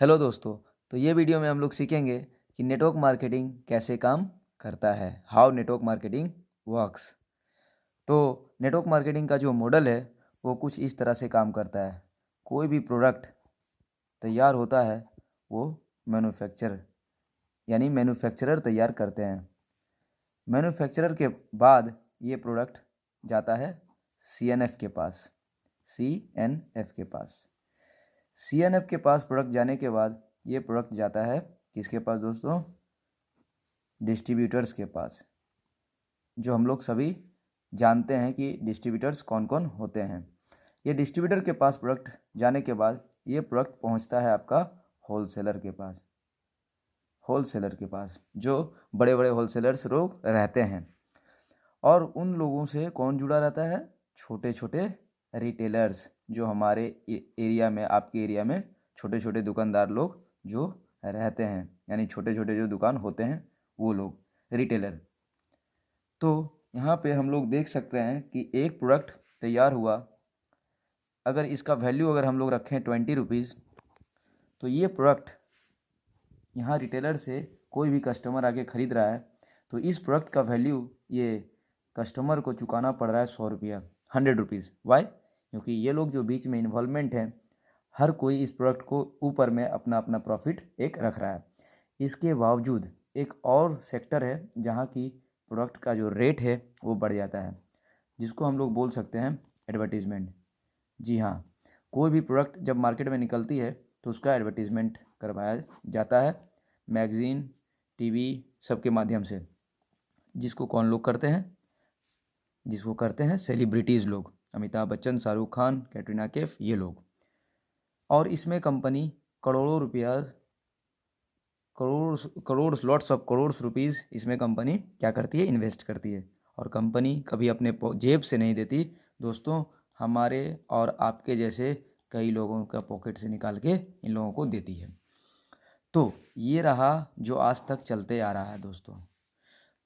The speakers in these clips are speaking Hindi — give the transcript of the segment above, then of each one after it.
हेलो दोस्तों। तो ये वीडियो में हम लोग सीखेंगे कि नेटवर्क मार्केटिंग कैसे काम करता है, हाउ नेटवर्क मार्केटिंग वर्क्स। तो नेटवर्क मार्केटिंग का जो मॉडल है वो कुछ इस तरह से काम करता है। कोई भी प्रोडक्ट तैयार होता है वो मैन्युफैक्चरर तैयार करते हैं। मैन्युफैक्चरर के बाद ये प्रोडक्ट जाता है सीएनएफ के पास। सीएनएफ के पास सीएनएफ के पास प्रोडक्ट जाने के बाद ये प्रोडक्ट जाता है किसके पास दोस्तों? डिस्ट्रीब्यूटर्स के पास। जो हम लोग सभी जानते हैं कि डिस्ट्रीब्यूटर्स कौन कौन होते हैं। ये डिस्ट्रीब्यूटर के पास प्रोडक्ट जाने के बाद ये प्रोडक्ट पहुंचता है आपका होलसेलर के पास। होलसेलर के पास जो बड़े बड़े होलसेलर्स लोग रहते हैं, और उन लोगों से कौन जुड़ा रहता है? छोटे छोटे रिटेलर्स, जो हमारे एरिया में, आपके एरिया में छोटे छोटे दुकानदार लोग जो रहते हैं, यानी छोटे छोटे जो दुकान होते हैं वो लोग, रिटेलर। तो यहाँ पे हम लोग देख सकते हैं कि एक प्रोडक्ट तैयार हुआ, अगर इसका वैल्यू अगर हम लोग रखें 20 रुपीज़, तो ये प्रोडक्ट यहाँ रिटेलर से कोई भी कस्टमर आके ख़रीद रहा है तो इस प्रोडक्ट का वैल्यू ये कस्टमर को चुकाना पड़ रहा है 100 रुपया, 100 रुपीज़। वाई? क्योंकि ये लोग जो बीच में इन्वॉल्वमेंट हैं, हर कोई इस प्रोडक्ट को ऊपर में अपना अपना प्रॉफिट एक रख रहा है। इसके बावजूद एक और सेक्टर है जहाँ की प्रोडक्ट का जो रेट है वो बढ़ जाता है, जिसको हम लोग बोल सकते हैं एडवर्टीज़मेंट। जी हाँ, कोई भी प्रोडक्ट जब मार्केट में निकलती है तो उसका एडवर्टीज़मेंट करवाया जाता है, मैगज़ीन, टीवी, सबके माध्यम से। जिसको कौन लोग करते हैं? जिसको करते हैं सेलिब्रिटीज़ लोग, अमिताभ बच्चन, शाहरुख खान, कैटरीना कैफ, ये लोग। और इसमें कंपनी करोड़ों रुपया, crore lots of crore rupees इसमें कंपनी क्या करती है? इन्वेस्ट करती है। और कंपनी कभी अपने जेब से नहीं देती दोस्तों, हमारे और आपके जैसे कई लोगों का पॉकेट से निकाल के इन लोगों को देती है। तो ये रहा जो आज तक चलते आ रहा है दोस्तों।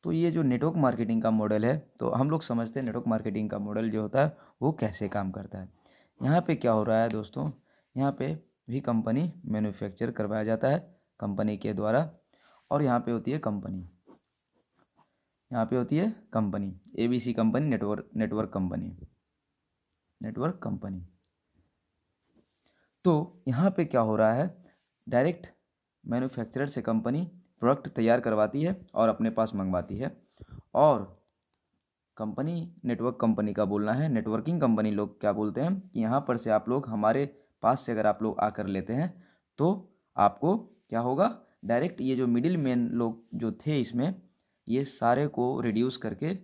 तो ये जो नेटवर्क मार्केटिंग का मॉडल है, तो हम लोग समझते हैं नेटवर्क मार्केटिंग का मॉडल जो होता है वो कैसे काम करता है। यहाँ पे क्या हो रहा है दोस्तों? यहाँ पे भी कंपनी मैन्युफैक्चर करवाया जाता है कंपनी के द्वारा, और यहाँ पे होती है कंपनी, यहाँ पे होती है company ABC company, network company. तो यहाँ पे क्या हो रहा है? डायरेक्ट मैन्युफैक्चरर से कंपनी प्रोडक्ट तैयार करवाती है और अपने पास मंगवाती है, और कंपनी, नेटवर्क कंपनी का बोलना है, नेटवर्किंग कंपनी लोग क्या बोलते हैं कि यहाँ पर से आप लोग हमारे पास से अगर आप लोग आकर लेते हैं तो आपको क्या होगा? डायरेक्ट ये जो मिडिल मैन लोग जो थे इसमें, ये सारे को रिड्यूस करके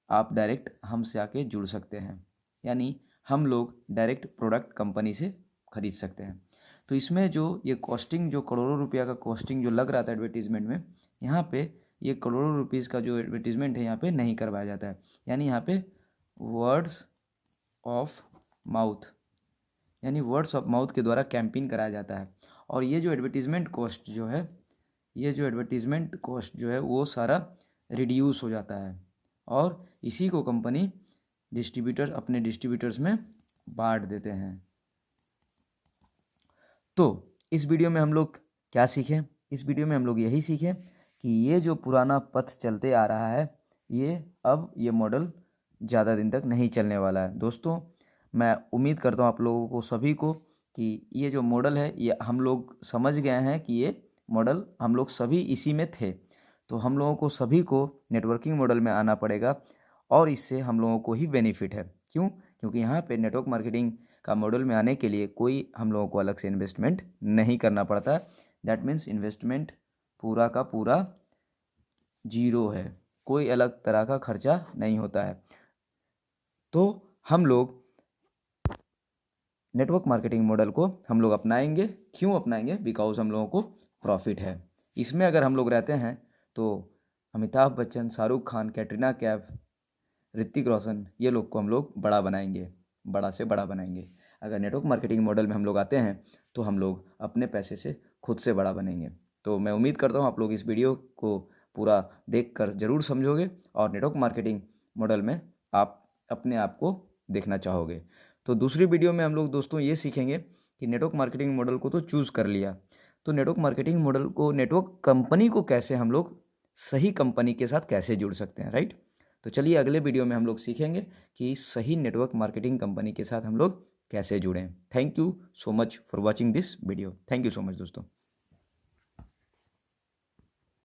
आप डायरेक्ट हमसे आके जुड़ सकते हैं, यानी हम लोग डायरेक्ट प्रोडक्ट कंपनी से खरीद सकते हैं। तो इसमें जो ये कॉस्टिंग, जो करोड़ों रुपया का कॉस्टिंग जो लग रहा था एडवर्टीज़मेंट में, यहाँ पे ये करोड़ों रुपीज़ का जो एडवर्टीज़मेंट है यहाँ पे नहीं करवाया जाता है। यानी यहाँ पे वर्ड्स ऑफ माउथ, यानी वर्ड्स ऑफ माउथ के द्वारा कैंपेन कराया जाता है। और ये जो एडवर्टीज़मेंट कॉस्ट जो है, ये जो एडवर्टीज़मेंट कॉस्ट जो है वो सारा रिड्यूस हो जाता है, और इसी को कंपनी डिस्ट्रीब्यूटर्स अपने डिस्ट्रीब्यूटर्स में बांट देते हैं। तो इस वीडियो में हम लोग क्या सीखें? इस वीडियो में हम लोग यही सीखें कि ये जो पुराना पथ चलते आ रहा है, ये मॉडल ज़्यादा दिन तक नहीं चलने वाला है दोस्तों। मैं उम्मीद करता हूँ आप लोगों को सभी को कि ये जो मॉडल है ये हम लोग समझ गए हैं कि ये मॉडल हम लोग सभी इसी में थे। तो हम लोगों को सभी को नेटवर्किंग मॉडल में आना पड़ेगा, और इससे हम लोगों को ही बेनिफिट है। क्यों? क्योंकि यहाँ पे नेटवर्क मार्केटिंग का मॉडल में आने के लिए कोई हम लोगों को अलग से इन्वेस्टमेंट नहीं करना पड़ता। दैट मीन्स इन्वेस्टमेंट पूरा का पूरा जीरो है, कोई अलग तरह का खर्चा नहीं होता है। तो हम लोग नेटवर्क मार्केटिंग मॉडल को हम लोग अपनाएंगे। क्यों अपनाएंगे? बिकॉज हम लोगों को प्रॉफिट है इसमें। अगर हम लोग रहते हैं तो अमिताभ बच्चन, शाहरुख खान, कैटरीना कैफ, ऋतिक रोशन, ये लोग को हम लोग बड़ा बनाएंगे, बड़ा से बड़ा बनाएंगे। अगर नेटवर्क मार्केटिंग मॉडल में हम लोग आते हैं तो हम लोग अपने पैसे से खुद से बड़ा बनेंगे। तो मैं उम्मीद करता हूँ आप लोग इस वीडियो को पूरा देखकर ज़रूर समझोगे और नेटवर्क मार्केटिंग मॉडल में आप अपने आप को देखना चाहोगे। तो दूसरी वीडियो में हम लोग दोस्तों ये सीखेंगे कि नेटवर्क मार्केटिंग मॉडल को तो चूज़ कर लिया, तो नेटवर्क मार्केटिंग मॉडल को, नेटवर्क कंपनी को कैसे हम लोग सही कंपनी के साथ कैसे जुड़ सकते हैं, राइट। तो चलिए अगले वीडियो में हम लोग सीखेंगे कि सही नेटवर्क मार्केटिंग कंपनी के साथ हम लोग कैसे जुड़ें। Thank you so much for watching this video. Thank you so much दोस्तों।